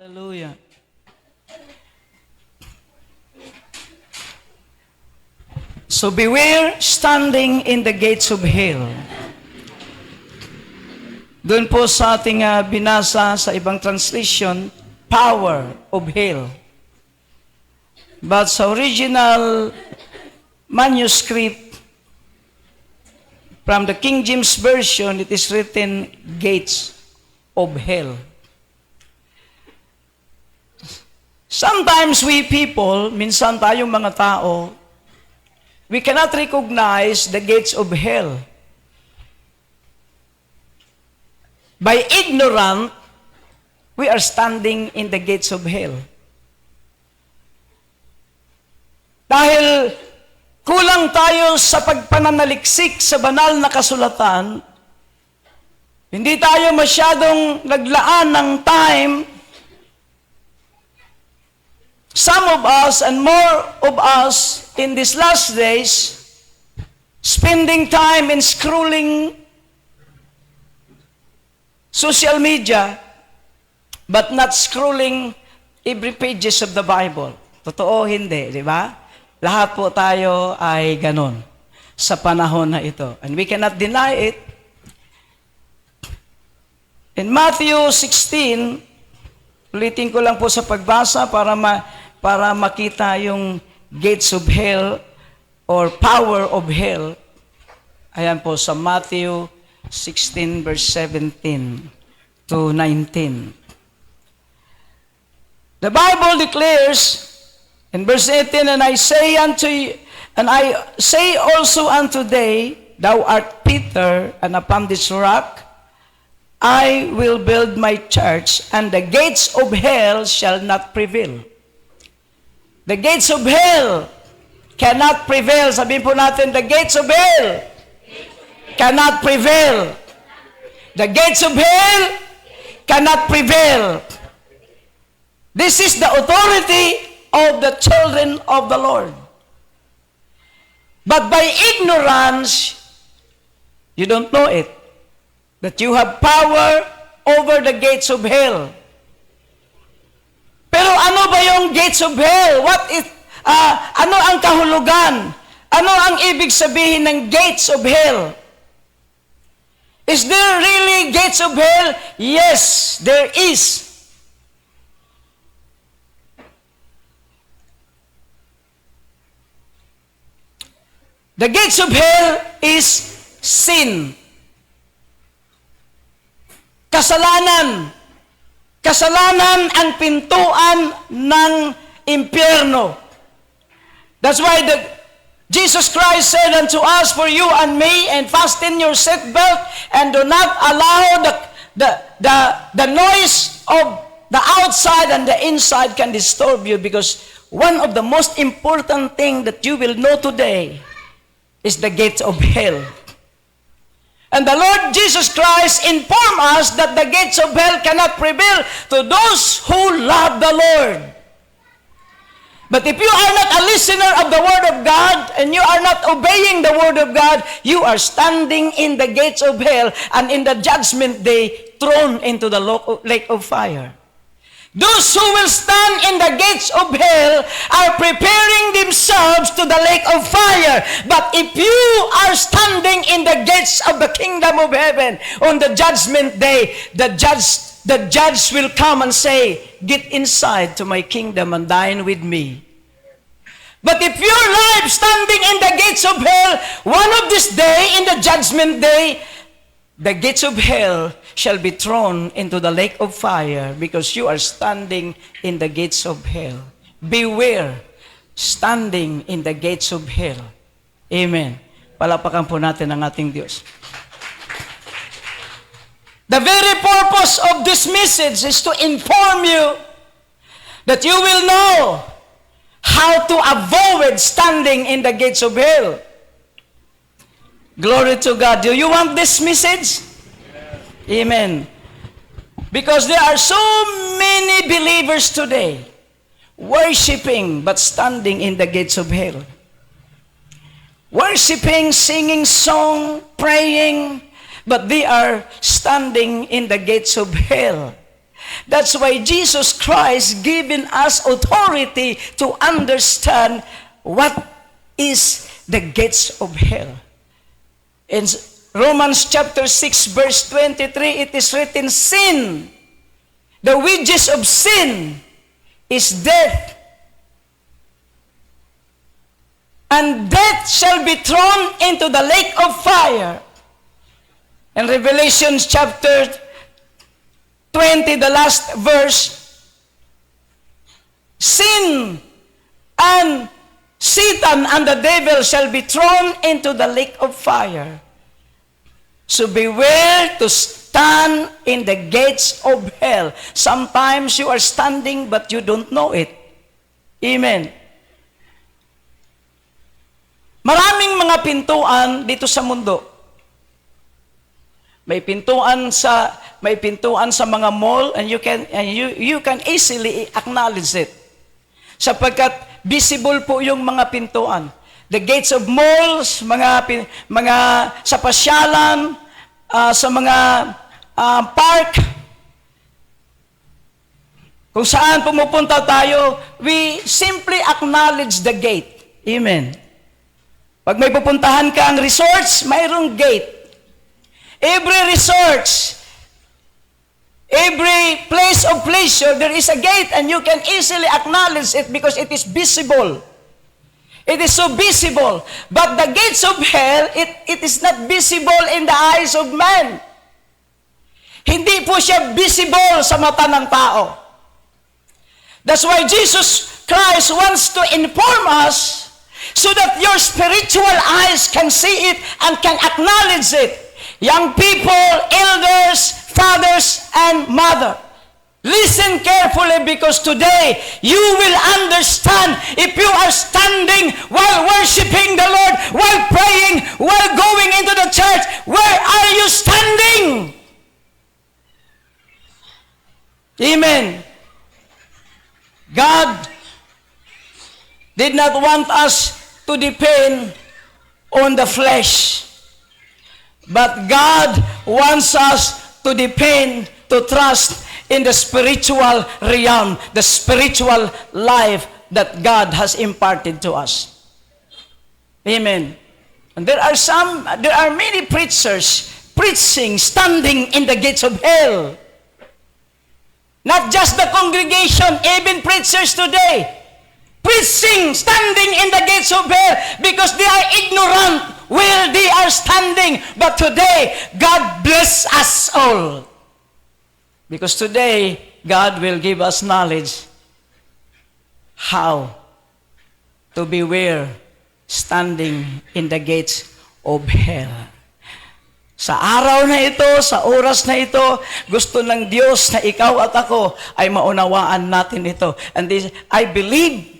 Hallelujah. So beware standing in the gates of hell. Doon po sa ating binasa sa ibang translation, power of hell. But sa original manuscript from the King James Version, it is written gates of hell. Sometimes we people, minsan tayong mga tao, we cannot recognize the gates of hell. By ignorant, we are standing in the gates of hell. Dahil kulang tayo sa pagpananaliksik sa banal na kasulatan, hindi tayo masyadong naglaan ng time. Some of us and more of us in these last days spending time in scrolling social media but not scrolling every pages of the Bible. Totoo, hindi, di ba? Lahat po tayo ay ganon sa panahon na ito. And we cannot deny it. In Matthew 16, ulitin ko lang po sa pagbasa para makita yung gates of hell or power of hell. Ayan po sa Matthew 16 verse 17 to 19. The Bible declares in verse 18, and I say also unto thee, thou art Peter, and upon this rock I will build my church, and the gates of hell shall not prevail. The gates of hell cannot prevail. Sabihin po natin, the gates of hell cannot prevail. The gates of hell cannot prevail. This is the authority of the children of the Lord. But by ignorance, you don't know it, that you have power over the gates of hell. Pero ano ba yung gates of hell? Ano ang kahulugan? Ano ang ibig sabihin ng gates of hell? Is there really gates of hell? Yes, there is. The gates of hell is sin. Kasalanan. Kasalanan ang pintuan ng impyerno. That's why Jesus Christ said unto us, for you and me, and fasten your seatbelt, and do not allow the noise of the outside and the inside can disturb you, because one of the most important things that you will know today is the gates of hell. And the Lord Jesus Christ informed us that the gates of hell cannot prevail to those who love the Lord. But if you are not a listener of the Word of God, and you are not obeying the Word of God, you are standing in the gates of hell, and in the judgment day, thrown into the lake of fire. Those who will stand in the gates of hell are preparing themselves to the lake of fire. But if you are standing in the gates of the kingdom of heaven, on the judgment day, the judge will come and say, get inside to my kingdom and dine with me. But if your life standing in the gates of hell, one of this day, in the judgment day, the gates of hell shall be thrown into the lake of fire, because you are standing in the gates of hell. Beware, standing in the gates of hell. Amen. Palapakan po natin ang ating Diyos. The very purpose of this message is to inform you that you will know how to avoid standing in the gates of hell. Glory to God. Do you want this message? Amen. Because there are so many believers today worshiping but standing in the gates of hell. Worshiping, singing song, praying, but they are standing in the gates of hell. That's why Jesus Christ given us authority to understand what is the gates of hell. In Romans chapter 6 verse 23, it is written, sin, the wages of sin is death. And death shall be thrown into the lake of fire. In Revelation chapter 20, the last verse, sin and Satan and the devil shall be thrown into the lake of fire. So beware to stand in the gates of hell. Sometimes you are standing but you don't know it. Amen. Maraming mga pintuan dito sa mundo. May pintuan sa mga mall and you can easily acknowledge it. Sapagkat visible po yung mga pintuan. The gates of malls, mga sa pasyalan, sa mga park, kung saan pumupunta tayo, we simply acknowledge the gate. Amen. Pag may pupuntahan ka ang resorts, mayroong gate. Every resorts, every place of pleasure, there is a gate and you can easily acknowledge it because it is visible. It is so visible. But the gates of hell, it is not visible in the eyes of man. Hindi po siya visible sa mata ng tao. That's why Jesus Christ wants to inform us so that your spiritual eyes can see it and can acknowledge it. Young people, elders, fathers, and mother, listen carefully because today you will understand if you are standing while worshiping the Lord, while praying, while going into the church, where are you standing? Amen. God did not want us to depend on the flesh. But God wants us to depend, to trust in the spiritual realm, the spiritual life that God has imparted to us. Amen. And there are many preachers preaching, standing in the gates of hell. Not just the congregation, even preachers today. Preaching, standing in the gates of hell because they are ignorant where they are standing. But today, God bless us all. Because today, God will give us knowledge how to beware standing in the gates of hell. Sa araw na ito, sa oras na ito, gusto ng Diyos na ikaw at ako ay maunawaan natin ito. And this, I believe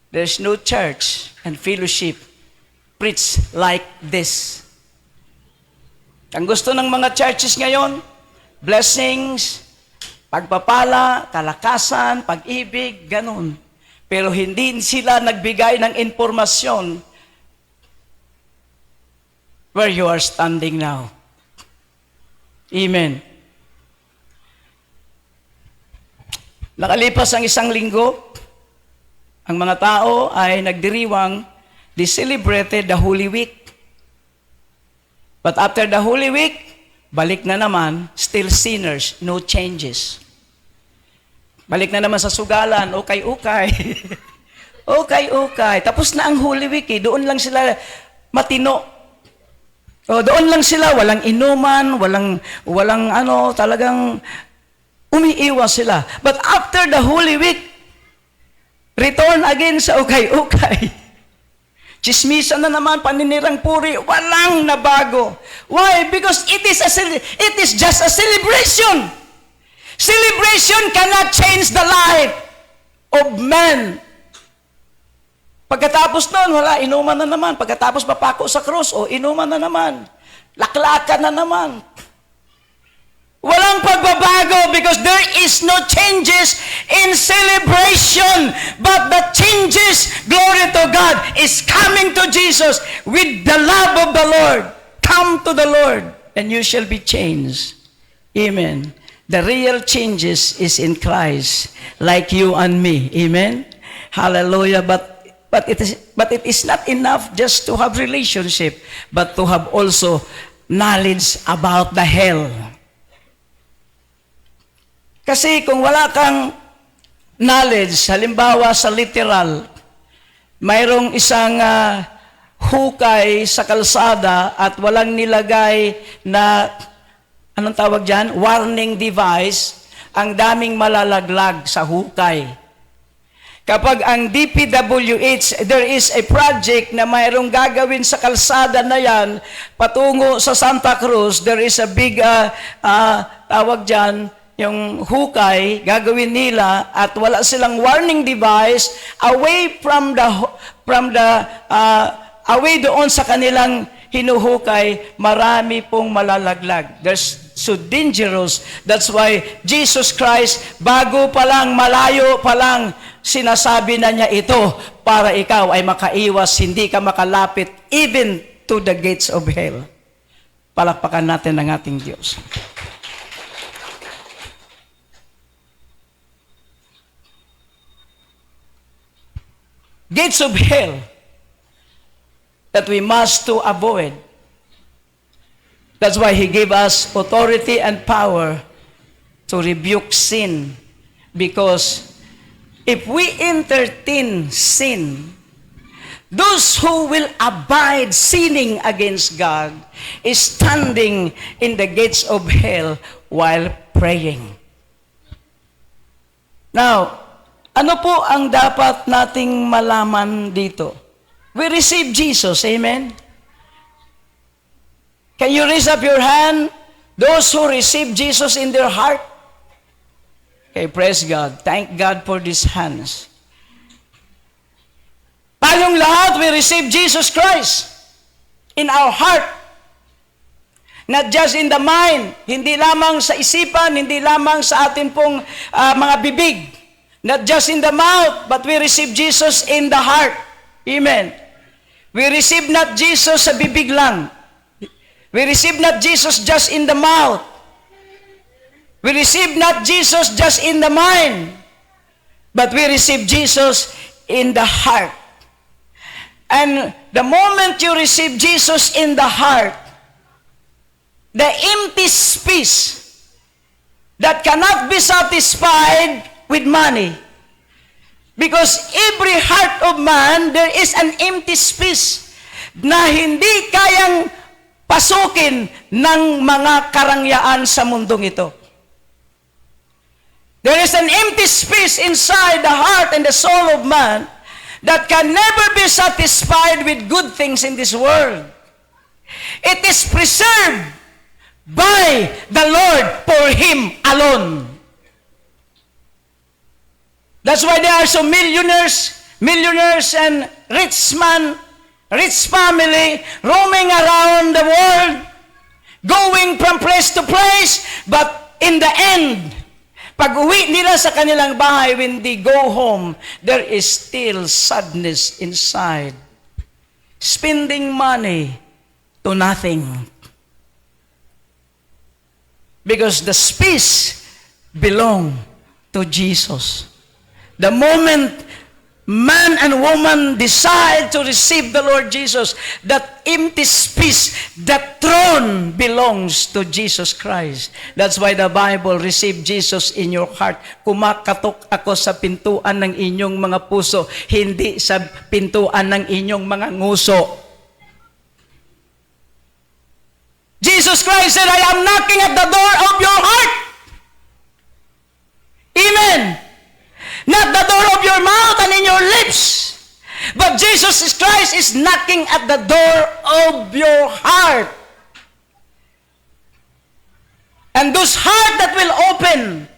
there's no church and fellowship preach like this. Ang gusto ng mga churches ngayon, blessings, pagpapala, kalakasan, pag-ibig, ganun. Pero hindi sila nagbigay ng informasyon where you are standing now. Amen. Nakalipas ang isang linggo, ang mga tao ay nagdiriwang, they celebrated the Holy Week. But after the Holy Week, balik na naman, still sinners, no changes. Balik na naman sa sugalan, ukay-ukay. ukay-ukay. Tapos na ang Holy Week eh. Doon lang sila matino. Doon lang sila, walang inuman, walang talagang umiiwas sila. But after the Holy Week, return again sa ukay-ukay. Chismisan na naman, paninirang puri, walang nabago. Why? Because it is just a celebration. Celebration cannot change the life of man. Pagkatapos nun, wala, inuman na naman. Pagkatapos papako sa krus, inuman na naman. Laklakan na naman. Walang pagbabago because there is no changes in celebration. But the changes, glory to God, is coming to Jesus with the love of the Lord. Come to the Lord and you shall be changed. Amen. The real changes is in Christ, like you and me. Amen? Hallelujah. But it is not enough just to have relationship, but to have also knowledge about the hell. Kasi kung wala kang knowledge, halimbawa sa literal, mayroong isang hukay sa kalsada at walang nilagay na, anong tawag dyan? Warning device, ang daming malalaglag sa hukay. Kapag ang DPWH, there is a project na mayroong gagawin sa kalsada na yan, patungo sa Santa Cruz, there is a big, tawag dyan, yung hukay, gagawin nila, at wala silang warning device, away away doon sa kanilang hinuhukay, marami pong malalaglag. They're so dangerous. That's why Jesus Christ, bago pa lang, malayo pa lang, sinasabi na niya ito para ikaw ay makaiwas, hindi ka makalapit even to the gates of hell. Palakpakan natin ang ating Diyos. Gates of hell that we must to avoid. That's why He gave us authority and power to rebuke sin. Because if we entertain sin, those who will abide sinning against God is standing in the gates of hell while praying. Now, ano po ang dapat nating malaman dito? We receive Jesus, amen? Can you raise up your hand? Those who receive Jesus in their heart? Okay, praise God. Thank God for these hands. Tayong lahat, we receive Jesus Christ in our heart. Not just in the mind, hindi lamang sa isipan, hindi lamang sa atin pong mga bibig. Not just in the mouth, but we receive Jesus in the heart. Amen. We receive not Jesus sa bibig lang. We receive not Jesus just in the mouth. We receive not Jesus just in the mind, but we receive Jesus in the heart. And the moment you receive Jesus in the heart, the empty space that cannot be satisfied with money. Because every heart of man, there is an empty space na hindi kayang pasukin ng mga karangyaan sa mundong ito. There is an empty space inside the heart and the soul of man that can never be satisfied with good things in this world. It is preserved by the Lord for Him alone. That's why there are so millionaires and rich family roaming around the world, going from place to place, but in the end, pag uwi nila sa kanilang bahay, when they go home, there is still sadness inside. Spending money to nothing. Because the space belong to Jesus. The moment man and woman decide to receive the Lord Jesus, that empty space, that throne belongs to Jesus Christ. That's why the Bible, receive Jesus in your heart. Kumakatok ako sa pintuan ng inyong mga puso, hindi sa pintuan ng inyong mga nguso. Jesus Christ said, I am knocking at the door of your heart. Amen. Not the door of your mouth and in your lips. But Jesus Christ is knocking at the door of your heart. And those heart that will open,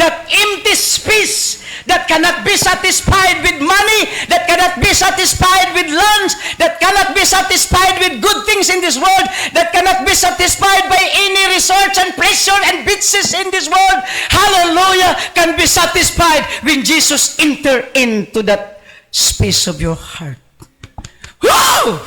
that empty space that cannot be satisfied with money, that cannot be satisfied with lunch, that cannot be satisfied with good things in this world, that cannot be satisfied by any research and pleasure and bitches in this world, hallelujah, can be satisfied when Jesus enter into that space of your heart. Whoa!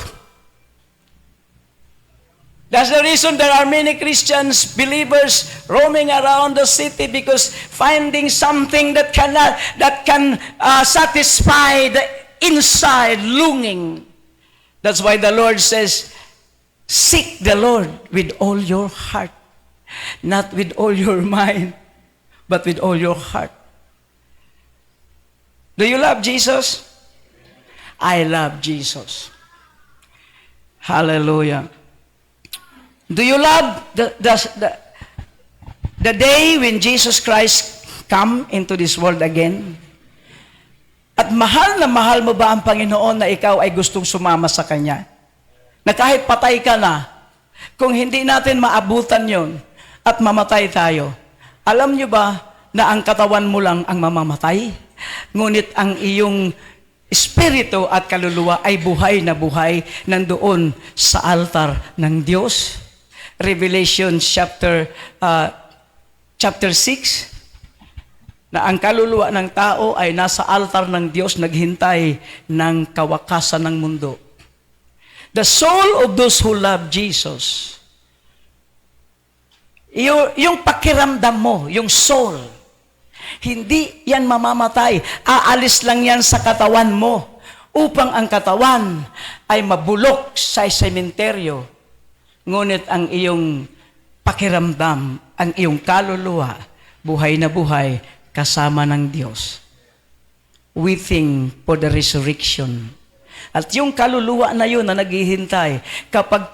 That's the reason there are many Christians, believers, roaming around the city because finding something that can satisfy the inside longing. That's why the Lord says, seek the Lord with all your heart, not with all your mind, but with all your heart. Do you love Jesus? I love Jesus. Hallelujah. Do you love the day when Jesus Christ come into this world again? At mahal na mahal mo ba ang Panginoon na ikaw ay gustong sumama sa Kanya? Na kahit patay ka na, kung hindi natin maabutan yon at mamatay tayo, alam nyo ba na ang katawan mo lang ang mamamatay? Ngunit ang iyong espiritu at kaluluwa ay buhay na buhay nandoon sa altar ng Diyos. Revelation chapter 6, na ang kaluluwa ng tao ay nasa altar ng Diyos naghintay ng kawakasan ng mundo. The soul of those who love Jesus, yung pakiramdam mo, yung soul, hindi yan mamamatay. Aalis lang yan sa katawan mo upang ang katawan ay mabulok sa sementeryo. Ngunit ang iyong pakiramdam, ang iyong kaluluwa, buhay na buhay kasama ng Diyos. Waiting for the resurrection. At yung kaluluwa na yun na naghihintay, kapag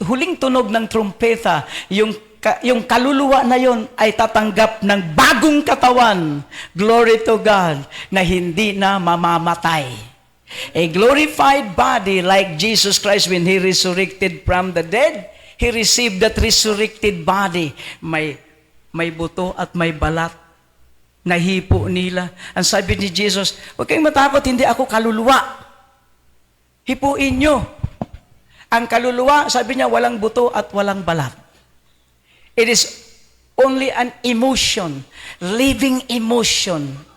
huling tunog ng trumpeta, yung kaluluwa na yun ay tatanggap ng bagong katawan. Glory to God, na hindi na mamamatay. A glorified body like Jesus Christ when He resurrected from the dead, He received that resurrected body. May buto at may balat. Nahipo nila. Ang sabi ni Jesus, huwag kayong matakot, hindi ako kaluluwa. Hipuin nyo. Ang kaluluwa, sabi niya, walang buto at walang balat. It is only an emotion, living emotion.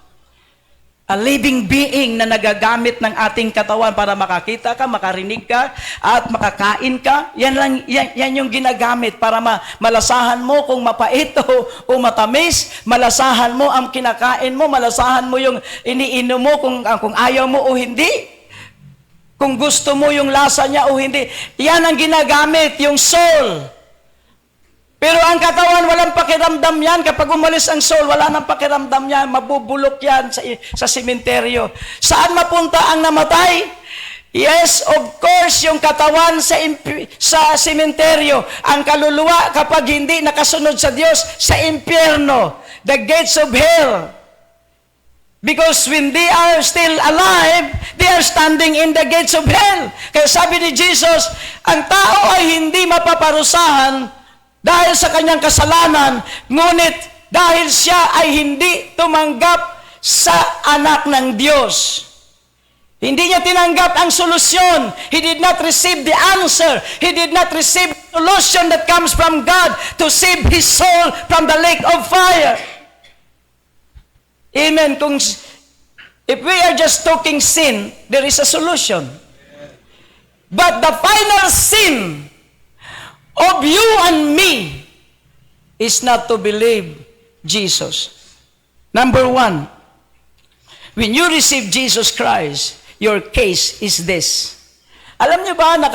A living being na nagagamit ng ating katawan para makakita ka, makarinig ka, at makakain ka. Yan yung ginagamit para malasahan mo kung mapait o matamis. Malasahan mo ang kinakain mo, malasahan mo yung iniinom mo kung ayaw mo o hindi. Kung gusto mo yung lasa niya o hindi. Yan ang ginagamit, yung soul. Pero ang katawan, walang pakiramdam yan. Kapag umalis ang soul, wala nang pakiramdam yan. Mabubulok yan sa sementeryo. Saan mapunta ang namatay? Yes, of course, yung katawan sa sementeryo. Ang kaluluwa, kapag hindi nakasunod sa Diyos, sa impyerno. The gates of hell. Because when they are still alive, they are standing in the gates of hell. Kaya sabi ni Jesus, ang tao ay hindi mapaparusahan dahil sa kanyang kasalanan, ngunit dahil siya ay hindi tumanggap sa anak ng Diyos. Hindi niya tinanggap ang solusyon. He did not receive the answer. He did not receive the solution that comes from God to save his soul from the lake of fire. Amen. If we are just talking sin, there is a solution. But the final sin of you and me is not to believe Jesus. Number one, when you receive Jesus Christ, your case is this. Alam niyo ba na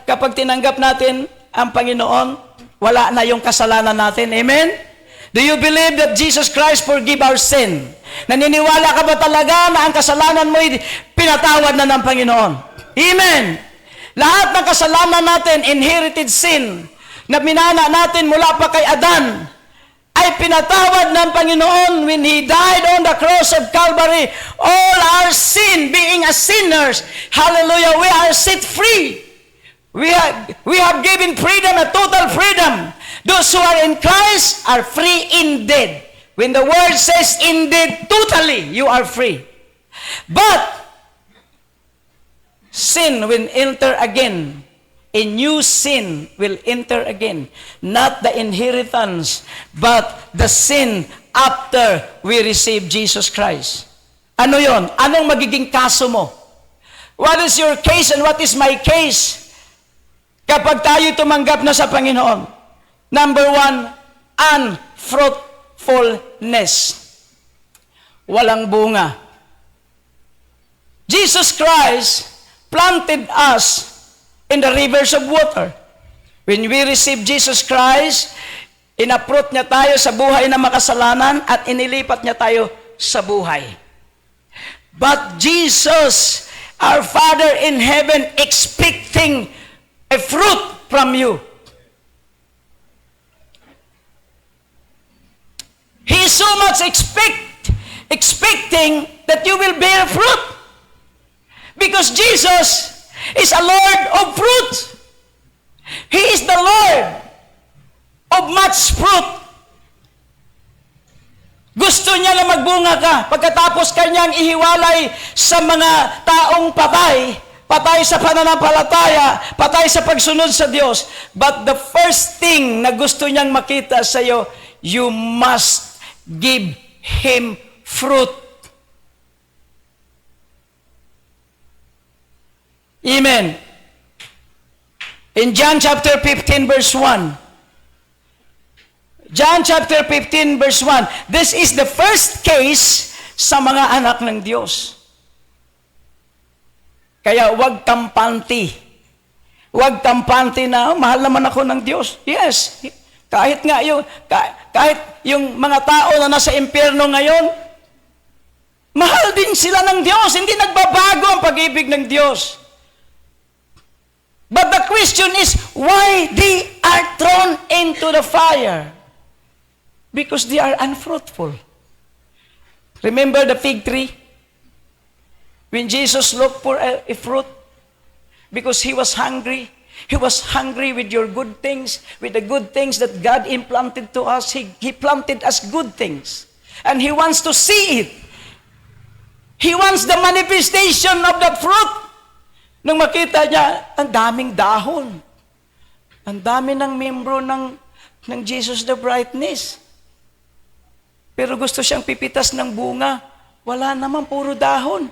kapag tinanggap natin ang Panginoon, wala na yung kasalanan natin? Amen? Do you believe that Jesus Christ forgive our sin? Naniniwala ka ba talaga na ang kasalanan mo ay pinatawad na ng Panginoon? Amen! Lahat ng kasalanan natin, inherited sin, na minana natin mula pa kay Adan, ay pinatawad ng Panginoon when He died on the cross of Calvary. All our sin, being as sinners, hallelujah, we are set free. We have given freedom, a total freedom. Those who are in Christ are free indeed. When the word says indeed, totally, you are free. But sin will enter again. A new sin will enter again. Not the inheritance, but the sin after we receive Jesus Christ. Ano yon? Anong magiging kaso mo? What is your case and what is my case? kapag tayo tumanggap na sa Panginoon. Number 1, unfruitfulness. Walang bunga. Jesus Christ planted us in the rivers of water. When we receive Jesus Christ, inaprot niya tayo sa buhay na makasalanan at inilipat niya tayo sa buhay. But Jesus, our Father in heaven, expecting a fruit from you. He is so much expecting that you will bear fruit. Because Jesus is a Lord of fruit. He is the Lord of much fruit. Gusto niya na magbunga ka pagkatapos kanyang ihiwalay sa mga taong patay sa pananampalataya, patay sa pagsunod sa Diyos. But the first thing na gusto niyang makita sa iyo, you must give Him fruit. Amen. In John chapter 15 verse 1. John chapter 15 verse 1. This is the first case sa mga anak ng Diyos. Kaya huwag kampante. Huwag kampante na, mahal naman ako ng Diyos. Yes. Kahit yung mga tao na nasa impyerno ngayon, mahal din sila ng Diyos. Hindi nagbabago ang pag-ibig ng Diyos. But the question is, why they are thrown into the fire? Because they are unfruitful. Remember the fig tree? When Jesus looked for a fruit, because He was hungry. He was hungry with your good things, with the good things that God implanted to us. He planted us good things. And He wants to see it. He wants the manifestation of that fruit. Nung makita niya, ang daming dahon. Ang dami ng membro ng Jesus the Brightness. Pero gusto siyang pipitas ng bunga. Wala naman, puro dahon.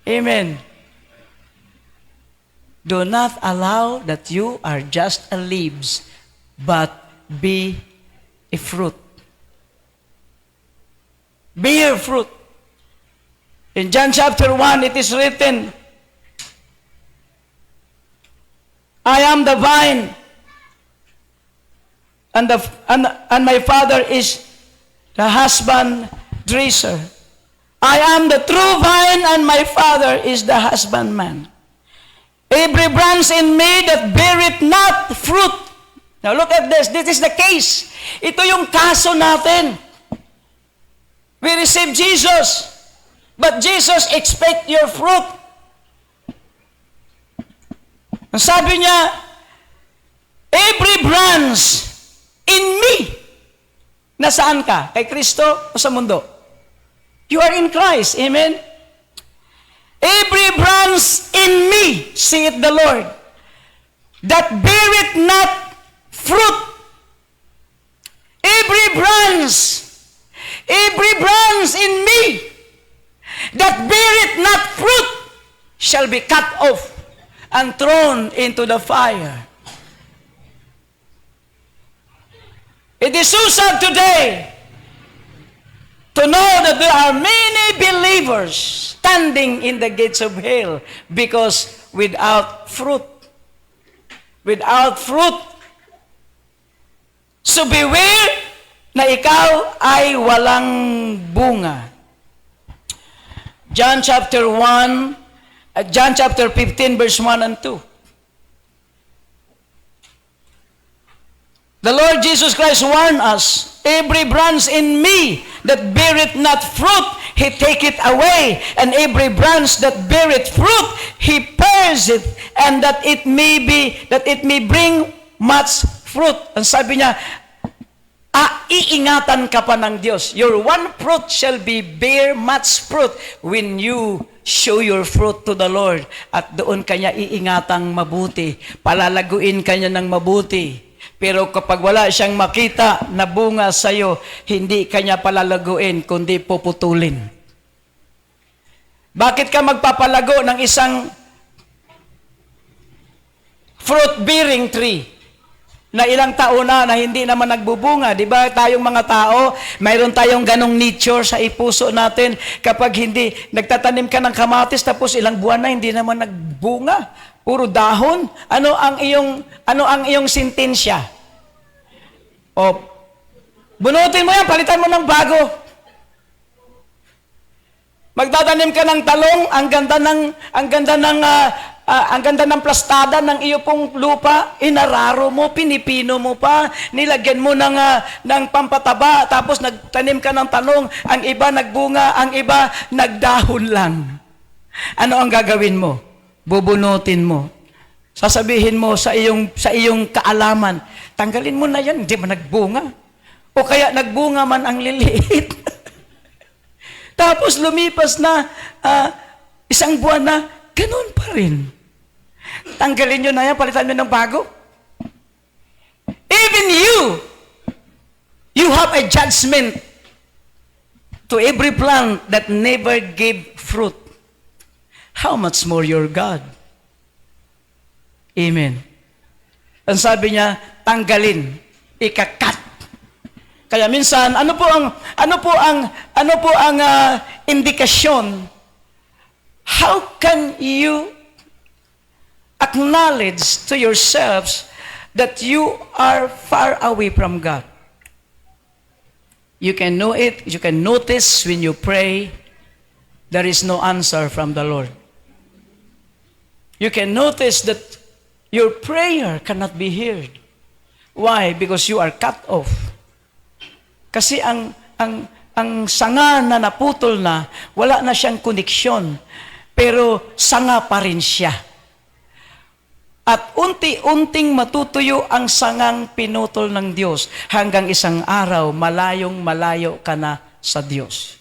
Amen. Do not allow that you are just a leaves, but be a fruit. Bear fruit. In John chapter 1, it is written, I am the vine, and my Father is the husband dresser. I am the true vine, and my Father is the husbandman. Every branch in me that beareth not fruit. Now look at this. This is the case. Ito yung kaso natin. We receive Jesus. But Jesus expects your fruit. Ang sabi niya, every branch in me. Nasaan ka? Kay Kristo o sa mundo? You are in Christ. Amen? Every branch in me, saith the Lord, that beareth not fruit. Every branch in me, that beareth not fruit, shall be cut off and thrown into the fire. It is so sad today to know that there are many believers standing in the gates of hell because without fruit. Without fruit. So beware na ikaw ay walang bunga. John chapter 15 verse 1 and 2. The Lord Jesus Christ warned us, every branch in me that beareth not fruit, He taketh away, and every branch that beareth fruit, He purgeth, and that it may bring much fruit. Ang sabi niya, iingatan ka pa ng Diyos. Your one fruit shall bear much fruit when you show your fruit to the Lord. At doon kanya iingatang mabuti. Palalaguin kanya ng mabuti. Pero kapag wala siyang makita na bunga sa iyo, hindi kanya palalaguin, kundi puputulin. Bakit ka magpapalago ng isang fruit-bearing tree na ilang taon na hindi naman nagbubunga. Di ba tayong mga tao, mayroon tayong ganong nature sa ipuso natin. Kapag hindi, nagtatanim ka ng kamatis tapos ilang buwan na hindi naman nagbunga. Puro dahon. Ano ang iyong sentensya? O, bunutin mo yan, palitan mo ng bago. Magtatanim ka ng talong, ang ganda ng plastada ng iyo pong lupa, inararo mo, pinipino mo pa, nilagyan mo ng pampataba, tapos nagtanim ka ng talong, ang iba nagbunga, ang iba nagdahon lang. Ano ang gagawin mo? Bubunutin mo. Sasabihin mo sa iyong kaalaman, tanggalin mo na yan, hindi man nagbunga. O kaya nagbunga man ang liliit. Tapos lumipas na isang buwan na, ganun pa rin. Tanggalin nyo na yan, palitan nyo ng bago. Even you have a judgment to every plant that never gave fruit. How much more your God? Amen. Ang sabi niya, tanggalin, ikakat. Kaya minsan, ano po ang indikasyon? How can you acknowledge to yourselves that you are far away from God? You can know it, you can notice when you pray, there is no answer from the Lord. You can notice that your prayer cannot be heard. Why? Because you are cut off. Kasi ang sanga na naputol na, wala na siyang koneksyon, pero sanga pa rin siya. At unti-unting matutuyo ang sangang pinutol ng Diyos hanggang isang araw, malayong malayo ka na sa Diyos.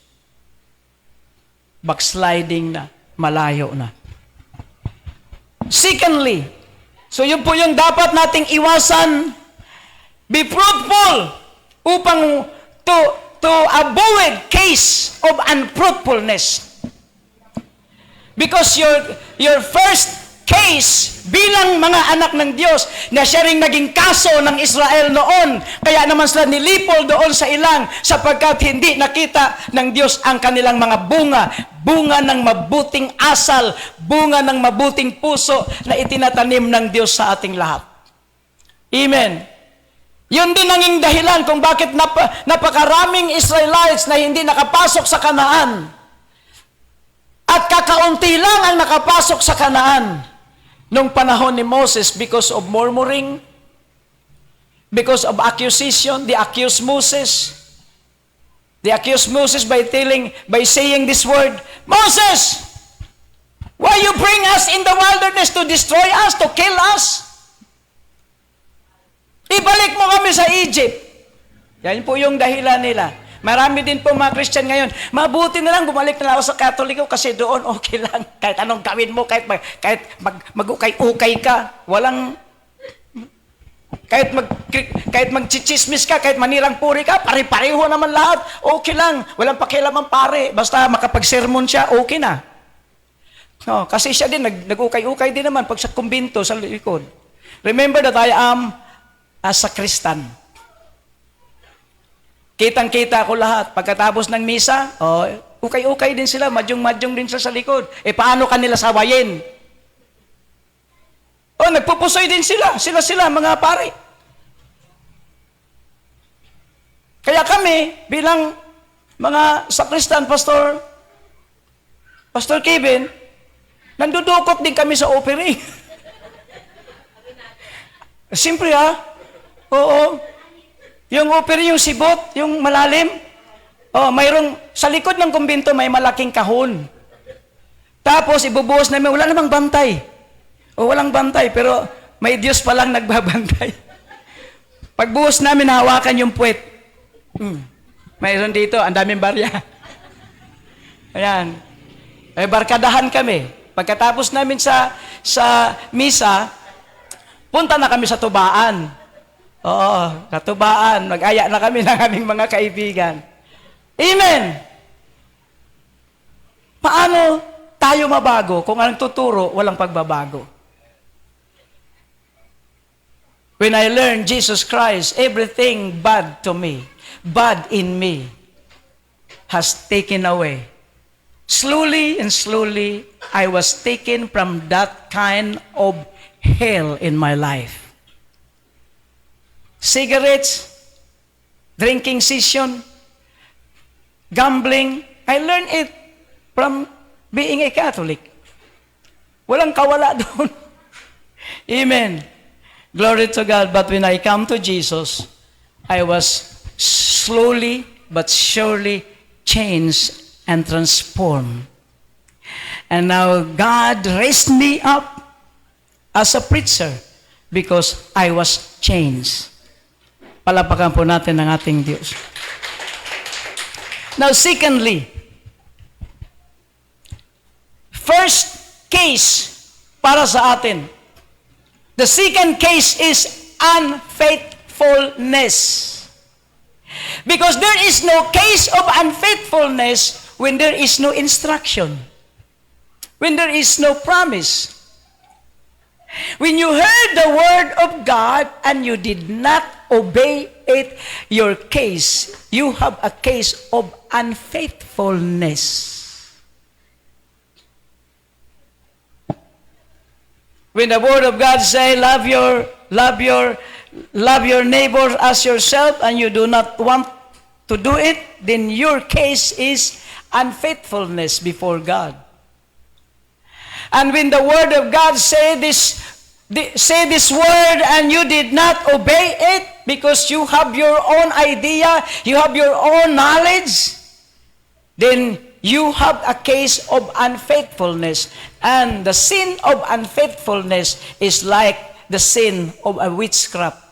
Backsliding na, malayo na. Secondly, so yun po yung dapat nating iwasan, be fruitful upang to avoid case of unfruitfulness. Because your first case bilang mga anak ng Diyos na siya ring naging kaso ng Israel noon, kaya naman sila nilipol doon sa ilang sapagkat hindi nakita ng Diyos ang kanilang mga bunga ng mabuting asal, bunga ng mabuting puso na itinatanim ng Diyos sa ating lahat. Amen. Yun din nanging dahilan kung bakit napakaraming Israelites na hindi nakapasok sa Kanaan. At kakaunti lang ang nakapasok sa Kanaan nung panahon ni Moses because of murmuring, because of accusation. They accused Moses. They accused Moses by saying this word, Moses, why you bring us in the wilderness to destroy us, to kill us? Ibalik mo kami sa Egypt. Yan po yung dahilan nila. Marami din po mga Christian ngayon, mabuti na lang bumalik na lang ako sa Katoliko kasi doon okay lang. Kahit anong gawin mo, kahit mag-ukay-ukay ka, kahit magchichismis ka, kahit manirang puri ka, pare-pareho naman lahat, okay lang. Walang pakialam ang pare. Basta makapag-sermon siya, okay na. No, kasi siya din, nag-ukay-ukay din naman pag sa kumbinto, sa likod. Remember that I am a sacristan. Kitang-kita ko lahat. Pagkatapos ng misa, ukay-ukay din sila, madyong-madyong din sila sa likod. Paano kanila sawayin? Nagpupusoy din sila. Sila, mga pare. Kaya kami, bilang mga sakristan, Pastor Kevin, nandudukot din kami sa offering. Siyempre oo. Yung offering, yung sibot, yung malalim. Mayroong, sa likod ng kumbinto may malaking kahon. Tapos ibubuhos namin, wala namang bantay. Walang bantay, pero may Diyos palang nagbabantay. Pagbuhos namin, hawakan yung puwet. Mayroon dito, ang daming barya. Ayan. Barkadahan kami. Pagkatapos namin sa misa, punta na kami sa tubaan. Sa tubaan. Mag-aya na kami ng aming mga kaibigan. Amen! Paano tayo mabago kung ang tuturo, walang pagbabago? when I learned Jesus Christ, everything bad to me, bad in me, has taken away. Slowly and slowly, I was taken from that kind of hell in my life. Cigarettes, drinking session, gambling, I learned it from being a Catholic. Walang kawala doon. Amen. Glory to God. But when I come to Jesus, I was slowly but surely changed and transformed. And now God raised me up as a preacher because I was changed. Palapakan po natin ang ating Diyos. Now, secondly, first case para sa atin. The second case is unfaithfulness. Because there is no case of unfaithfulness when there is no instruction. When there is no promise. When you heard the word of God and you did not obey it, your case, you have a case of unfaithfulness. When the word of God say, love your neighbor as yourself, and you do not want to do it, then your case is unfaithfulness before God. And when the word of God say this word and you did not obey it because you have your own idea, you have your own knowledge, then you have a case of unfaithfulness. And the sin of unfaithfulness is like the sin of a witchcraft.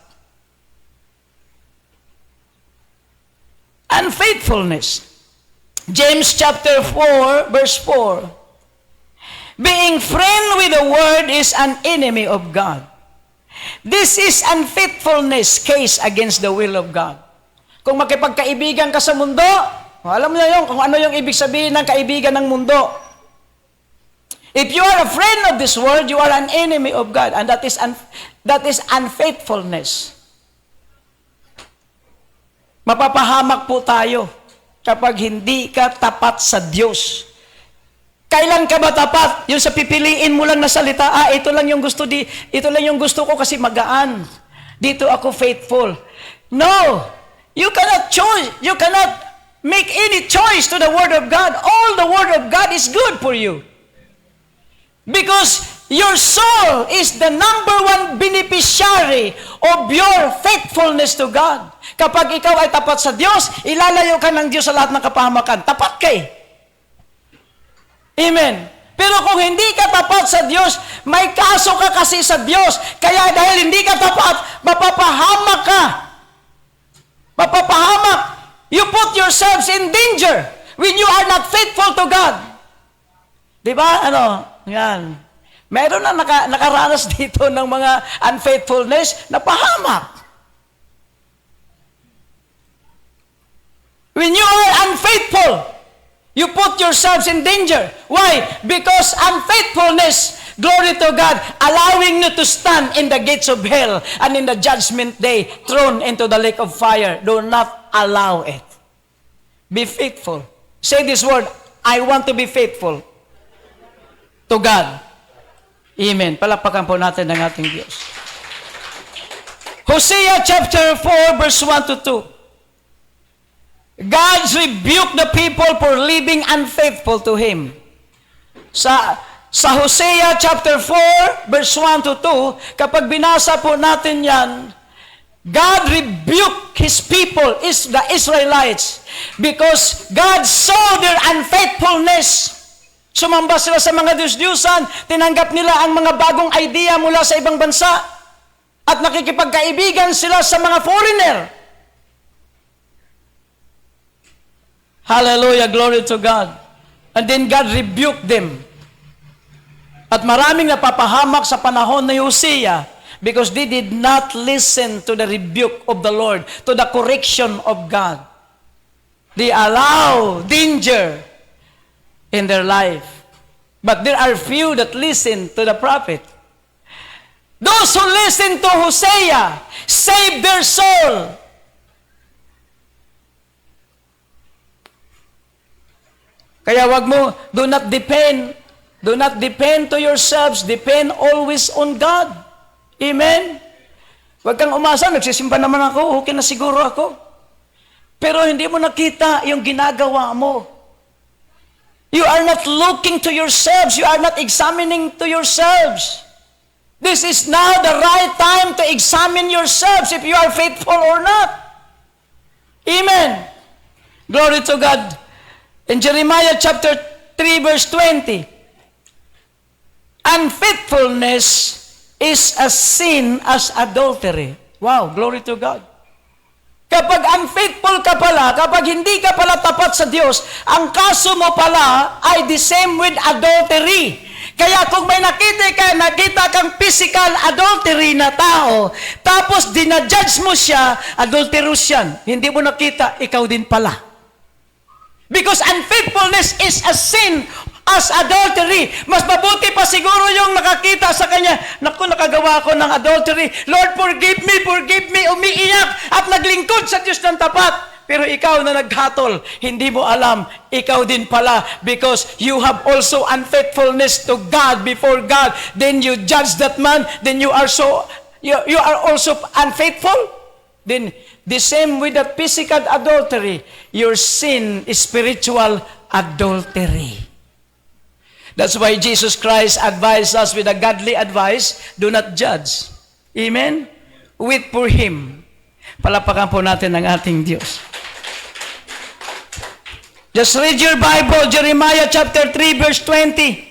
Unfaithfulness. James chapter 4, verse 4. Being friend with the word is an enemy of God. This is unfaithfulness case against the will of God. Kung makipagkaibigan ka sa mundo, alam mo na yun kung ano yung ibig sabihin ng kaibigan ng mundo. If you are a friend of this world, you are an enemy of God, and that is unfaithfulness. Mapapahamak po tayo kapag hindi ka tapat sa Diyos. Kailan ka ba tapat? Yung sa pipiliin mo lang na salita, ito lang yung gusto ko kasi magaan. Dito ako faithful. No! You cannot choose. You cannot make any choice to the Word of God. All the Word of God is good for you. Because your soul is the number one beneficiary of your faithfulness to God. Kapag ikaw ay tapat sa Diyos, ilalayo ka ng Diyos sa lahat ng kapahamakan. Tapat kay. Amen. Pero kung hindi ka tapat sa Diyos, may kaso ka kasi sa Diyos. Kaya dahil hindi ka tapat, mapapahamak ka. Mapapahamak. You put yourselves in danger when you are not faithful to God. Diba? Yan. Meron na nakaranas dito ng mga unfaithfulness na pahamak. When you are unfaithful, you put yourselves in danger. Why? Because unfaithfulness, glory to God, allowing you to stand in the gates of hell and in the judgment day, thrown into the lake of fire. Do not allow it. Be faithful. Say this word, I want to be faithful to God. Amen. Palapakan po natin ang ating Diyos. Hosea chapter 4, verse 1 to 2. God rebuked the people for living unfaithful to Him. Sa Hosea chapter 4, verse 1 to 2, kapag binasa po natin yan, God rebuked His people, the Israelites, because God saw their unfaithfulness. Sumamba sila sa mga Diyos-Diyusan, tinanggap nila ang mga bagong idea mula sa ibang bansa, at nakikipagkaibigan sila sa mga foreigner. Hallelujah, glory to God. And then God rebuked them. At maraming napapahamak sa panahon ni Hosea because they did not listen to the rebuke of the Lord, to the correction of God. They allow danger in their life. But there are few that listen to the prophet. Those who listen to Hosea save their soul. Kaya wag mo, do not depend to yourselves, depend always on God. Amen? Wag kang umasa, nagsisimba naman ako, okay na siguro ako. Pero hindi mo nakita yung ginagawa mo. You are not looking to yourselves, you are not examining to yourselves. This is now the right time to examine yourselves if you are faithful or not. Amen. Glory to God. In Jeremiah chapter 3 verse 20, unfaithfulness is a sin as adultery. Wow, glory to God. Kapag unfaithful ka pala, kapag hindi ka pala tapat sa Diyos, ang kaso mo pala ay the same with adultery. Kaya kung may nakita kang physical adultery na tao, tapos dinajudge mo siya, adulterous yan. Hindi mo nakita, ikaw din pala. Because unfaithfulness is a sin as adultery. Mas mabuti pa siguro yung nakakita sa kanya, naku, nakagawa ko ng adultery. Lord, forgive me, umiiyak at naglingkod sa Diyos ng tapat. Pero ikaw na naghatol, hindi mo alam, ikaw din pala, because you have also unfaithfulness to God before God. Then you judge that man, then you are also unfaithful. Then the same with the physical adultery, your sin is spiritual adultery. That's why Jesus Christ advised us with a godly advice, do not judge. Amen? Wait for Him. Palapakan po natin ang ating Diyos. Just read your Bible, Jeremiah chapter 3 verse 20.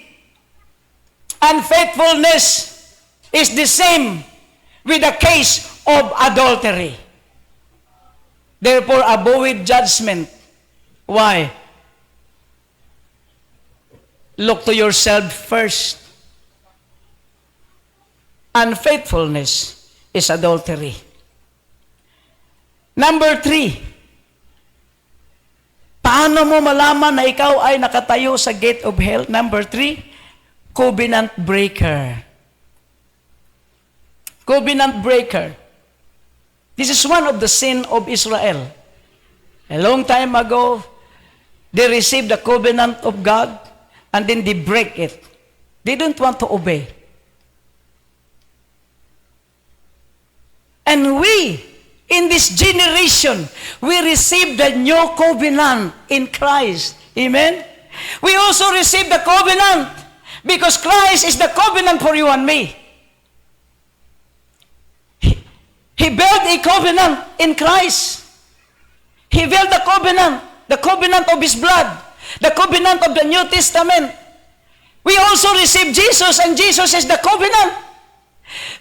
Unfaithfulness is the same with the case of adultery. Therefore, avoid judgment. Why? Look to yourself first. Unfaithfulness is adultery. Number 3, paano mo malaman na ikaw ay nakatayo sa gate of hell? Number 3, covenant breaker. Covenant breaker. This is one of the sin of Israel. A long time ago, they received the covenant of God and then they break it. They don't want to obey. And we, in this generation, we received the new covenant in Christ. Amen? We also received the covenant because Christ is the covenant for you and me. He built a covenant in Christ. He built the covenant of His blood, the covenant of the New Testament. We also received Jesus, and Jesus is the covenant.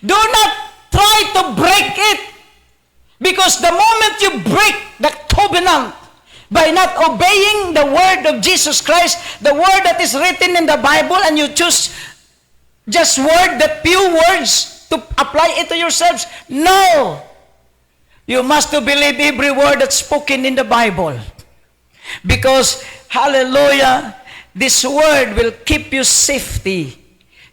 Do not try to break it, because the moment you break the covenant by not obeying the word of Jesus Christ, the word that is written in the Bible, and you choose just the few words to apply it to yourselves. No! You must to believe every word that's spoken in the Bible. Because, hallelujah, this word will keep you safety.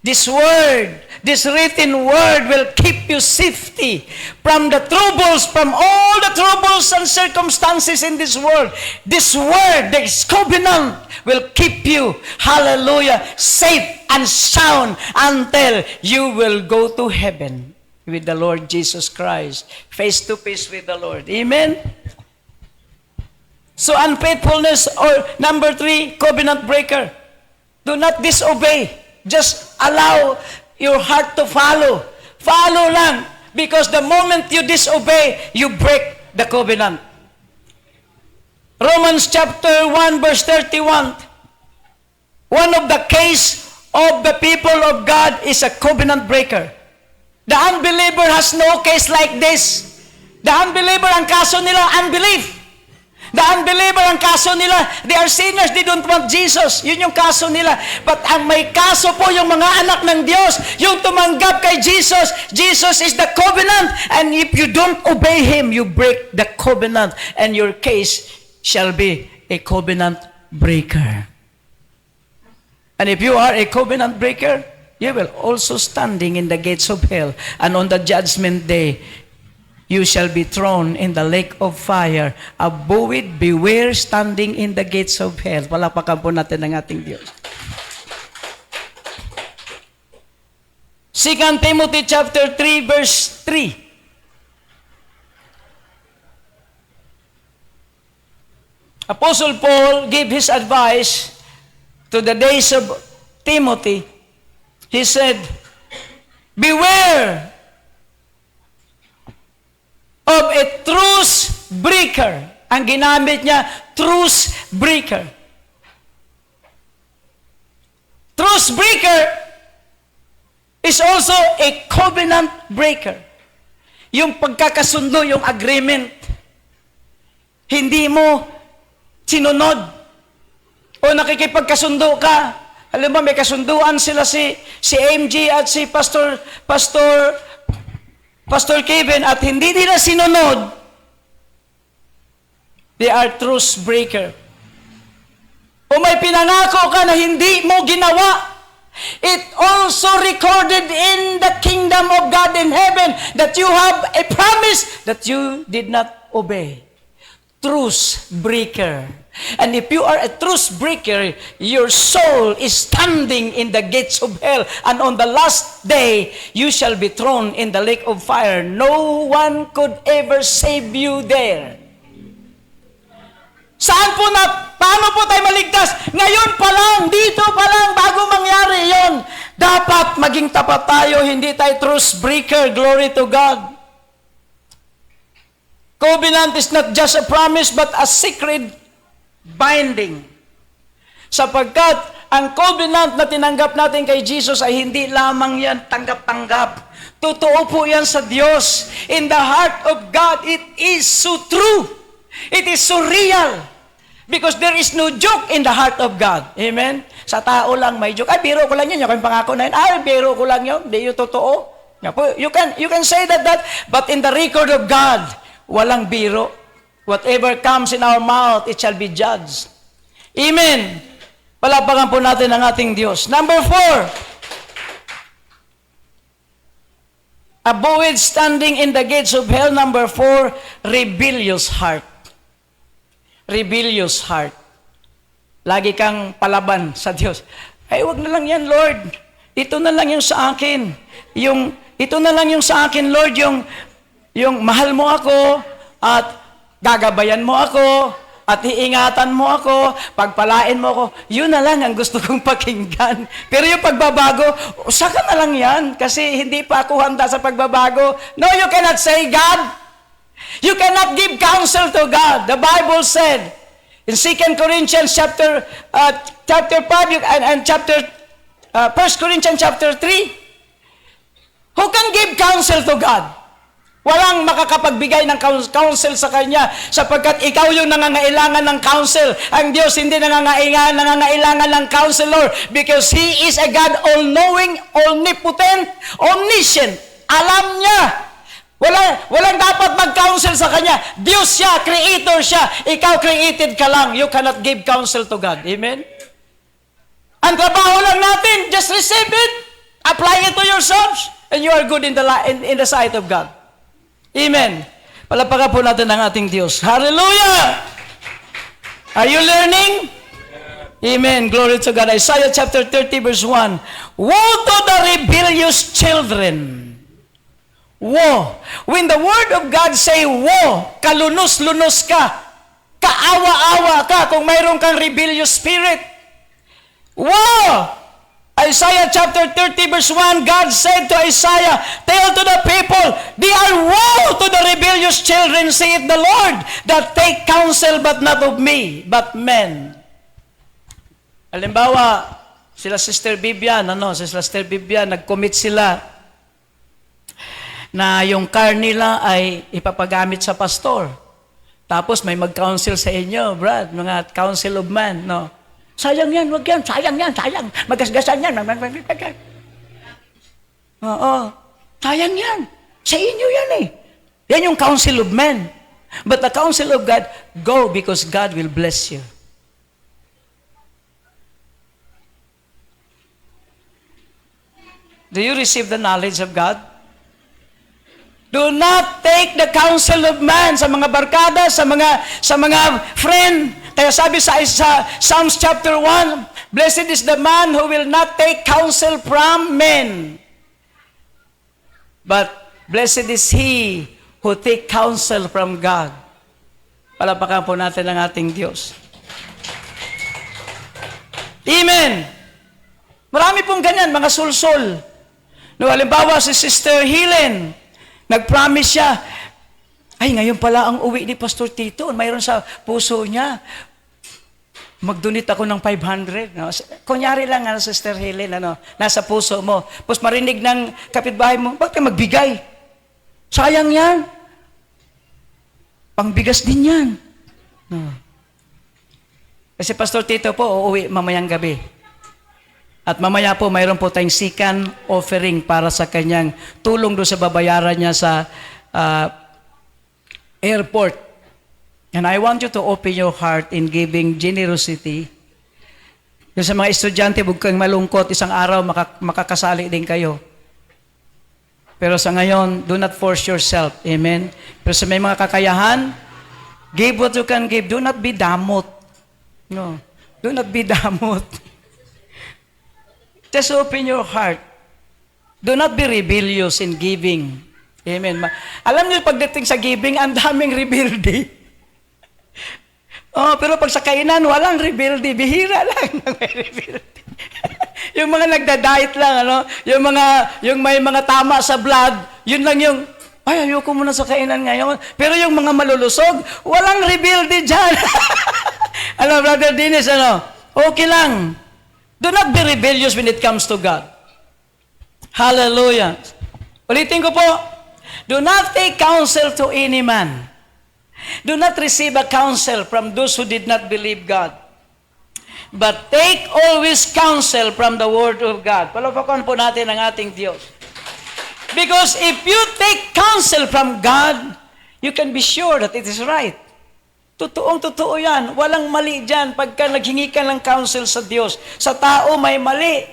This written word will keep you safety from the troubles, from all the troubles and circumstances in this world. This word, this covenant, will keep you, hallelujah, safe and sound until you will go to heaven with the Lord Jesus Christ, face to face with the Lord. Amen? So unfaithfulness, or number 3, covenant breaker. Do not disobey. Just allow your heart to follow. Follow lang. Because the moment you disobey, you break the covenant. Romans chapter 1 verse 31. One of the case of the people of God is a covenant breaker. The unbeliever has no case like this. The unbeliever, ang kaso nila, unbelief. The unbeliever, ang kaso nila, they are sinners, they don't want Jesus. Yun yung kaso nila. But ang may kaso po yung mga anak ng Diyos, yung tumanggap kay Jesus. Jesus is the covenant. And if you don't obey Him, you break the covenant. And your case shall be a covenant breaker. And if you are a covenant breaker, you will also standing in the gates of hell, and on the judgment day, you shall be thrown in the lake of fire. Abuid, beware standing in the gates of hell. Palakpakan po natin ang ating Diyos. 2 Timothy chapter 3, verse 3. Apostle Paul gave his advice to the days of Timothy. He said, beware of a truce breaker. Ang ginamit niya, truce breaker. Truce breaker is also a covenant breaker. Yung pagkakasundo, yung agreement, hindi mo sinunod o nakikipagkasundo ka. Alam mo, may kasunduan sila si MG at si Pastor Kevin at hindi nila sinunod. They are truce breaker. O may pinangako ka na hindi mo ginawa. It also recorded in the kingdom of God in heaven that you have a promise that you did not obey. Truce breaker. And if you are a truce breaker, your soul is standing in the gates of hell, and on the last day, you shall be thrown in the lake of fire. No one could ever save you there. Saan po paano po tayo maligtas? Ngayon pa lang, dito pa lang, bago mangyari yon. Dapat maging tapat tayo, hindi tayo truce breaker. Glory to God. Covenant is not just a promise, but a sacred binding. Sapagkat ang covenant na tinanggap natin kay Jesus ay hindi lamang yan tanggap-tanggap. Totoo po yan sa Diyos. In the heart of God, it is so true. It is so real. Because there is no joke in the heart of God. Amen? Sa tao lang may joke. Ay, biro ko lang yun. Yung pangako na yun. Ay, biro ko lang yun. Hindi yun totoo. You can say that, but in the record of God, walang biro. Whatever comes in our mouth, it shall be judged. Amen. Palapakan po natin ang ating Diyos. Number 4. Avoid standing in the gates of hell. Number 4, rebellious heart. Rebellious heart. Lagi kang palaban sa Diyos. Ay, wag na lang yan, Lord. Ito na lang yung sa akin. Ito na lang yung sa akin, Lord, yung mahal mo ako at gagabayan mo ako at iingatan mo ako, pagpalain mo ako. Yun na lang ang gusto kong pakinggan. Pero yung pagbabago, saka na lang yan kasi hindi pa ako handa sa pagbabago. No, you cannot say God. You cannot give counsel to God. The Bible said in 2 Corinthians chapter 5 and chapter 1 Corinthians chapter 3, who can give counsel to God? Walang makakapagbigay ng counsel sa Kanya sapagkat ikaw yung nangangailangan ng counsel. Ang Diyos hindi nangangailangan ng counselor because He is a God all-knowing, omnipotent, omniscient. Alam niya. Walang dapat mag-counsel sa Kanya. Diyos siya, creator siya. Ikaw created ka lang. You cannot give counsel to God. Amen? Ang trabaho lang natin, just receive it. Apply it to yourselves. And you are good in the sight of God. Amen. Palapakan po natin ang ating Diyos. Hallelujah! Are you learning? Amen. Glory to God. Isaiah chapter 30 verse 1. Woe to the rebellious children. Woe. When the word of God say woe, kalunos-lunos ka, kaawa-awa ka kung mayroon kang rebellious spirit. Woe! Isaiah chapter 30 verse 1, God said to Isaiah, tell to the people, they are woe to the rebellious children, saith the Lord, that take counsel but not of me, but men. Halimbawa, sila Sister Vivian, nag-commit sila na yung car nila ay ipapagamit sa pastor. Tapos may mag-counsel sa inyo, Brad, mga counsel of man, no? Sayang yan, wag yan, sayang. Magasgasan yan. Oo, sayang yan. Sa inyo yan eh. Yan yung counsel of men. But the counsel of God, go because God will bless you. Do you receive the knowledge of God? Do not take the counsel of man sa mga barkada, sa mga friend. Kaya sabi sa Psalms chapter 1, blessed is the man who will not take counsel from men. But blessed is he who take counsel from God. Palapakan po natin ang ating Diyos. Amen. Marami pong ganyan, mga sulsol. No, halimbawa si Sister Helen, nag-promise siya, ay ngayon pala ang uwi ni Pastor Tito, mayroon sa puso niya, mag-donate ako ng 500. No? Kunyari lang, Sister Helen, nasa puso mo. Tapos marinig ng kapitbahay mo, bakit ka magbigay? Sayang yan. Pangbigas din yan. No. Kasi Pastor Tito po, uuwi mamayang gabi. At mamaya po, mayroon po tayong second offering para sa kanyang tulong doon sa babayaran niya sa airport. And I want you to open your heart in giving generosity. Yung sa mga estudyante, huwag kang malungkot, isang araw makakasali din kayo. Pero sa ngayon, do not force yourself. Amen? Pero sa may mga kakayahan, give what you can give. Do not be damot. No. Do not be damot. Just open your heart. Do not be rebellious in giving. Amen. Alam niyo, pagdating sa giving, ang daming rebelde. Pero pag sa kainan, walang rebelde. Bihira lang na may rebelde. Yung mga nagda-diet lang, yung may mga tama sa vlog, yun lang yung, ay, ayoko muna sa kainan ngayon. Pero yung mga malulusog, walang rebelde dyan. Brother Dennis, okay lang. Do not be rebellious when it comes to God. Hallelujah. Ulitin ko po, do not take counsel to any man. Do not receive a counsel from those who did not believe God. But take always counsel from the Word of God. Palapakan po natin ang ating Diyos. Because if you take counsel from God, you can be sure that it is right. Totoong-totoo yan. Walang mali dyan pagka naghingi ka ng counsel sa Diyos. Sa tao may mali.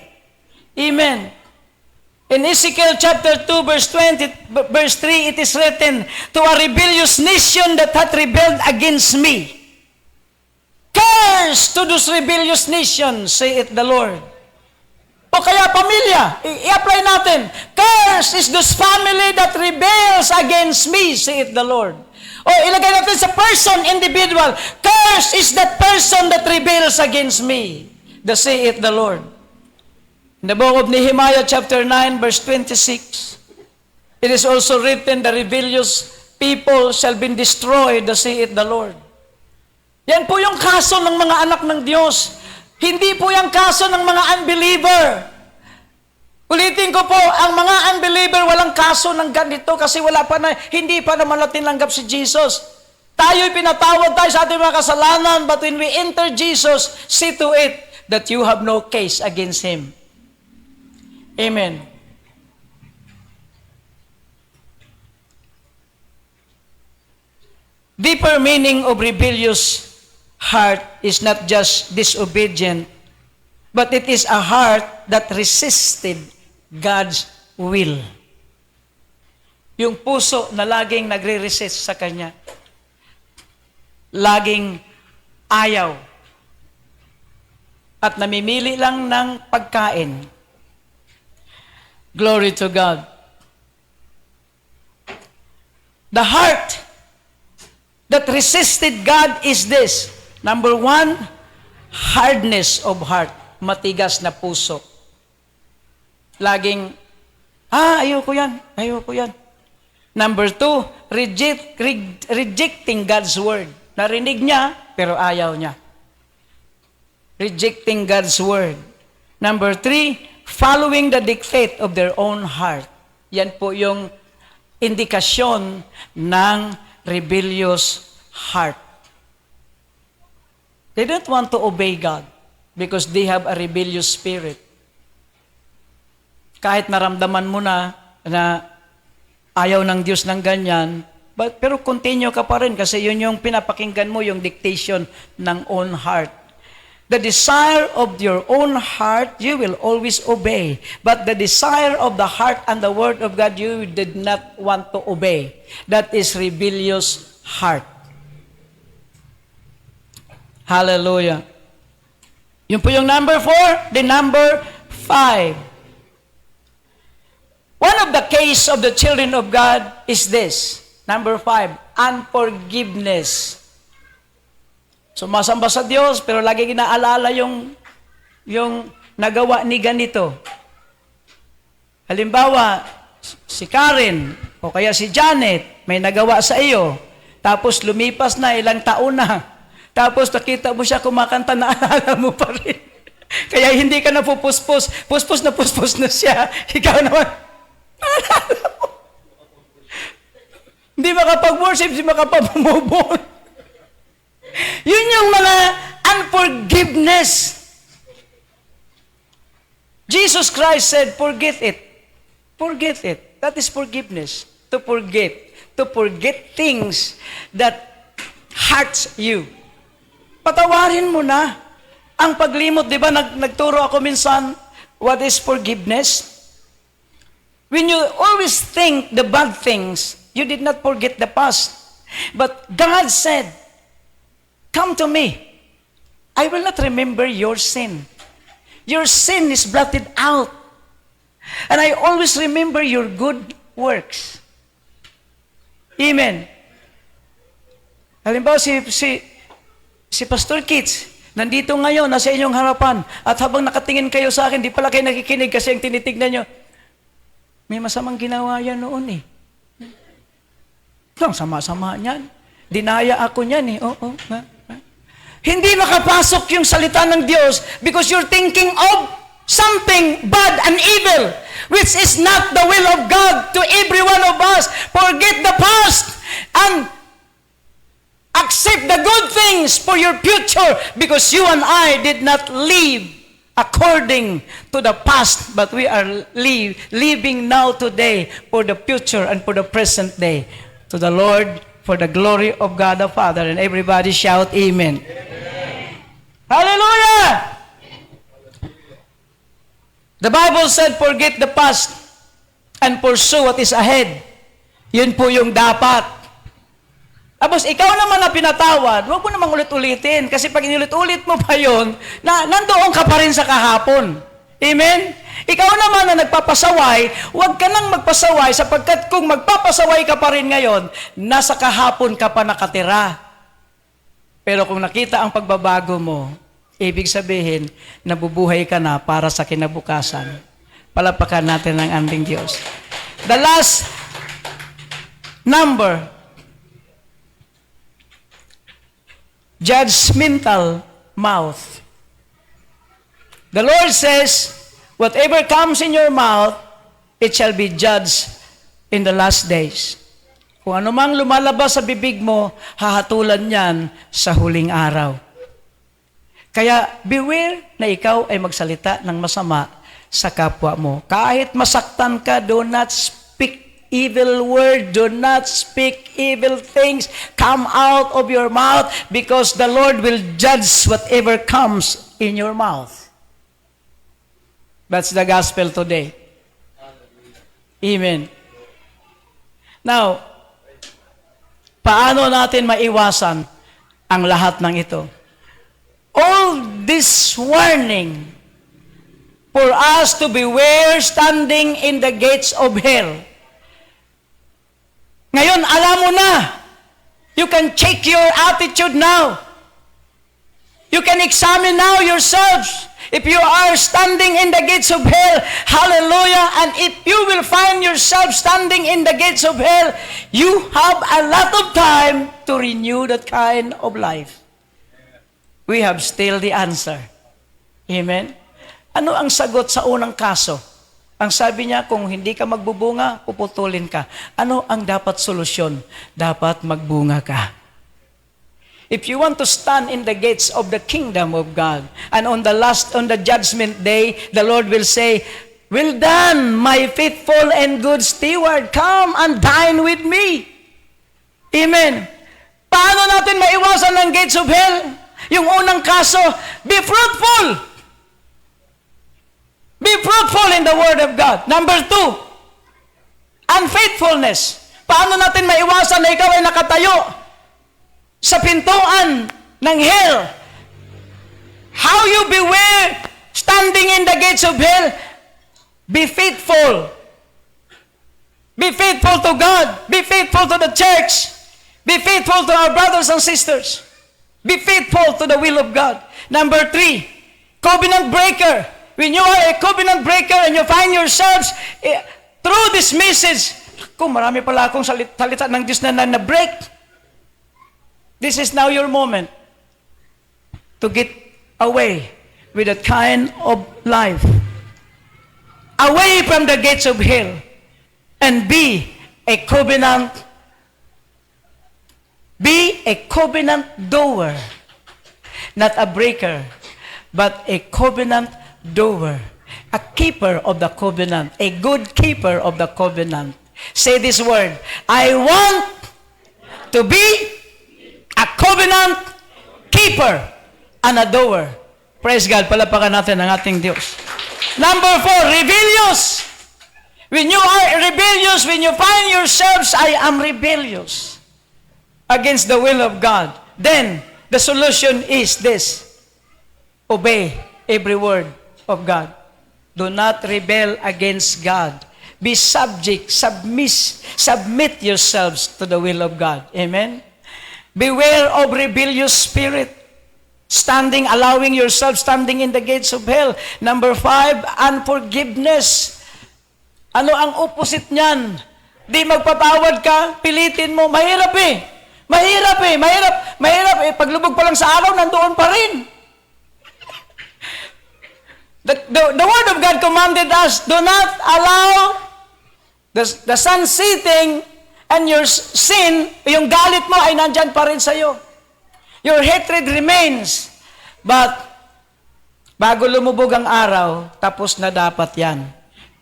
Amen. In Ezekiel chapter 2, verse 3, it is written, to a rebellious nation that hath rebelled against me. Curse to those rebellious nations, saith the Lord. O kaya pamilya, i-apply natin. Curse is this family that rebels against me, saith the Lord. O ilagay natin sa person, individual. Curse is that person that rebels against me, saith the Lord. In the book of Nehemiah chapter 9, verse 26, it is also written, the rebellious people shall be destroyed, saith the Lord. Yan po yung kaso ng mga anak ng Diyos. Hindi po yung kaso ng mga unbeliever. Ulitin ko po, ang mga unbeliever walang kaso ng ganito kasi hindi pa naman natin langgap si Jesus. Tayo'y pinatawad tayo sa ating mga kasalanan, but when we enter Jesus, see to it that you have no case against Him. Amen. Deeper meaning of rebellious heart is not just disobedient, but it is a heart that resisted God's will. Yung puso na laging nagre-resist sa Kanya. Laging ayaw. At namimili lang ng pagkain. Glory to God. The heart that resisted God is this. Number 1, hardness of heart. Matigas na puso. Laging, ayoko yan. Number 2, rejecting God's word. Narinig niya, pero ayaw niya. Rejecting God's word. Number 3, following the dictate of their own heart. Yan po yung indikasyon ng rebellious heart. They don't want to obey God because they have a rebellious spirit. Kahit naramdaman mo na ayaw ng Diyos ng ganyan, pero continue ka pa rin kasi yun yung pinapakinggan mo, yung dictation ng own heart. The desire of your own heart, you will always obey. But the desire of the heart and the word of God, you did not want to obey. That is rebellious heart. Hallelujah. Yun po yung number 4. The number 5. One of the case of the children of God is this. Number 5, unforgiveness. Sumasamba sa Diyos, pero lagi ginaalala yung nagawa ni ganito. Halimbawa, si Karen, o kaya si Janet, may nagawa sa iyo. Tapos lumipas na, ilang taon na. Tapos nakita mo siya kumakanta, naalala mo pa rin. Kaya hindi ka na pupuspos. Puspos na siya. Ikaw naman, naalala mo. Hindi makapag-worship, hindi makapag-move. Yun yung mga unforgiveness. Jesus Christ said, forget it. Forget it. That is forgiveness. To forget. To forget things that hurts you. Patawarin mo na. Ang paglimot, di ba, nagturo ako minsan, what is forgiveness? When you always think the bad things, you did not forget the past. But God said, come to me. I will not remember your sin. Your sin is blotted out. And I always remember your good works. Amen. Halimbawa, si Pastor Kitts, nandito ngayon, nasa inyong harapan, at habang nakatingin kayo sa akin, di pala kayo nakikinig kasi ang tinitignan nyo, may masamang ginawa yan noon eh. Ang sama-sama niyan. Dinaya ako niyan eh. Oo. Hindi makapasok yung salita ng Diyos because you're thinking of something bad and evil, which is not the will of God to every one of us. Forget the past and accept the good things for your future because you and I did not live according to the past, but we are living now today for the future and for the present day. To the Lord, for the glory of God the Father. And everybody shout, Amen. Amen. Hallelujah! The Bible said, forget the past and pursue what is ahead. Yun po yung dapat. Tapos ikaw naman na pinatawad, huwag mo namang ulit-ulitin. Kasi pag inulit-ulit mo pa yun, nandoon ka pa rin sa kahapon. Amen? Ikaw naman na nagpapasaway, huwag ka nang magpasaway sapagkat kung magpapasaway ka pa rin ngayon, nasa kahapon ka pa nakatira. Pero kung nakita ang pagbabago mo, ibig sabihin, nabubuhay ka na para sa kinabukasan. Palapakan natin ang ating Diyos. The last number, judgmental mouth. The Lord says, whatever comes in your mouth, it shall be judged in the last days. Kung ano mang lumalabas sa bibig mo, hahatulan yan sa huling araw. Kaya beware na ikaw ay magsalita ng masama sa kapwa mo. Kahit masaktan ka, do not speak evil word, do not speak evil things. Come out of your mouth because the Lord will judge whatever comes in your mouth. That's the gospel today. Amen. Now, paano natin maiwasan ang lahat ng ito? All this warning for us to beware standing in the gates of hell. Ngayon, alam mo na. You can check your attitude now. You can examine now yourselves. If you are standing in the gates of hell, hallelujah, and if you will find yourself standing in the gates of hell, you have a lot of time to renew that kind of life. We have still the answer. Amen? Ano ang sagot sa unang kaso? Ang sabi niya, kung hindi ka magbubunga, puputulin ka. Ano ang dapat solusyon? Dapat magbunga ka. If you want to stand in the gates of the kingdom of God, and on the judgment day, the Lord will say, well done, my faithful and good steward, come and dine with me. Amen. Paano natin maiwasan ang gates of hell? Yung unang kaso, be fruitful. Be fruitful in the Word of God. Number 2, unfaithfulness. Paano natin maiwasan na ikaw ay nakatayo sa pintuan ng hell? How you beware standing in the gates of hell? Be faithful. Be faithful to God. Be faithful to the church. Be faithful to our brothers and sisters. Be faithful to the will of God. Number 3, covenant breaker. When you are a covenant breaker and you find yourselves through this message, kung marami pala akong salita ng Diyos na break, this is now your moment to get away with that kind of life. Away from the gates of hell and be a covenant doer. Not a breaker, but a covenant doer. A keeper of the covenant. A good keeper of the covenant. Say this word, I want to be a covenant keeper and a doer. Praise God, palapakan natin ang ating Diyos. Number 4, rebellious. When you are rebellious, when you find yourselves, I am rebellious against the will of God, then the solution is this: obey every word of God. Do not rebel against God. Be subject, submit yourselves to the will of God. Amen? Beware of rebellious spirit. Allowing yourself standing in the gates of hell. Number 5, unforgiveness. Ano ang opposite niyan? Di magpatawad ka, pilitin mo. Mahirap eh. Mahirap eh. Paglubog pa lang sa araw, nandoon pa rin. The Word of God commanded us, do not allow the sun setting and your sin, yung galit mo ay nandyan pa rin sa'yo. Your hatred remains. But, bago lumubog ang araw, tapos na dapat yan.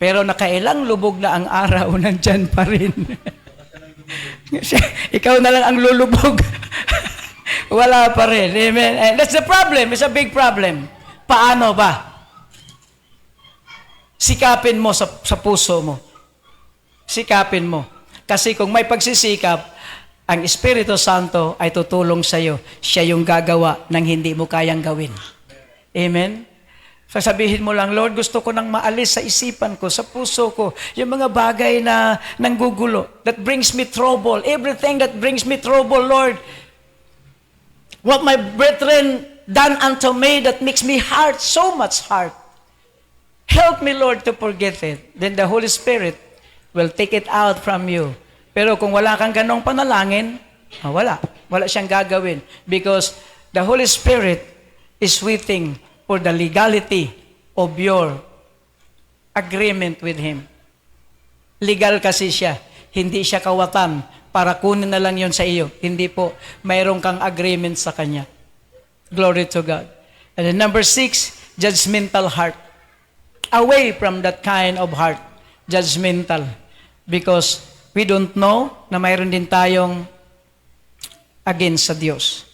Pero nakailang lubog na ang araw, nandyan pa rin. Ikaw na lang ang lulubog. Wala pa rin. Amen. And that's the problem. It's a big problem. Paano ba? Sikapin mo sa puso mo. Sikapin mo. Kasi kung may pagsisikap, ang Espiritu Santo ay tutulong sa iyo. Siya yung gagawa ng hindi mo kayang gawin. Amen? Sasabihin mo lang, Lord, gusto ko nang maalis sa isipan ko, sa puso ko, yung mga bagay na nanggugulo, that brings me trouble, everything that brings me trouble, Lord. What my brethren done unto me that makes me hurt, so much hurt. Help me, Lord, to forget it. Then the Holy Spirit will take it out from you. Pero kung wala kang ganong panalangin, wala siyang gagawin. Because the Holy Spirit is waiting for the legality of your agreement with Him. Legal kasi siya. Hindi siya kawatan para kunin na lang yon sa iyo. Hindi po. Mayroon kang agreement sa Kanya. Glory to God. And then number 6, judgmental heart. Away from that kind of heart. Judgmental. Because we don't know na mayroon din tayong against sa Diyos.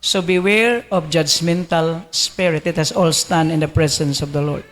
So beware of judgmental spirit. Let us all stand in the presence of the Lord.